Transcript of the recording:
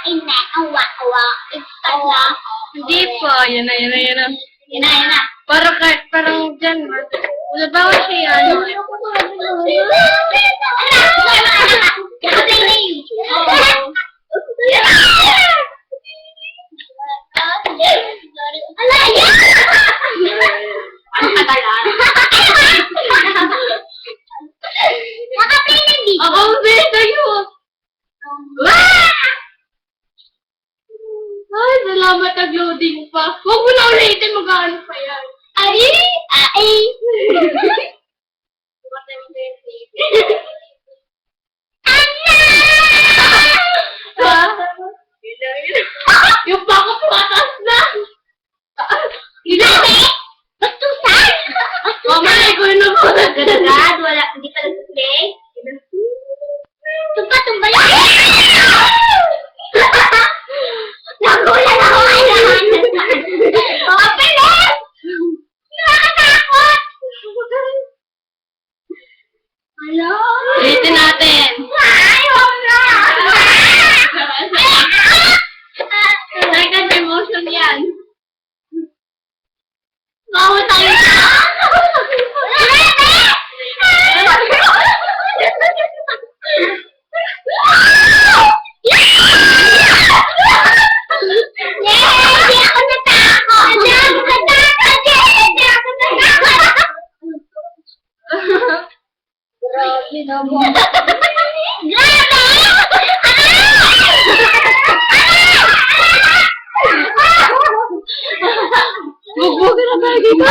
ina, awa, start na. Hindi pa. Yan na. Yan na. Parang dyan. Wala ba ko siya yan? Kakaplay na yun. Alaya! Ang katagal. Nakaplay na dito. Ako, tayo. Ay, salamat nag-loading pa. Huwag mo na ulitin, mag-ano pa yan. Ay! Yung bako pumatas na. Bastusan! Mamaya ko yun ako. Agad, wala, hindi pa nag-play. Tumba lang! Nagulan ako kailangan. Open it! Nakakatakot! Hello? Ulitin natin. Ay, huwag na! Second emotion yan. Bawal tayo na! Hindi ako natakot! Grabe naman. Grabe! Bugbog na tayo dito.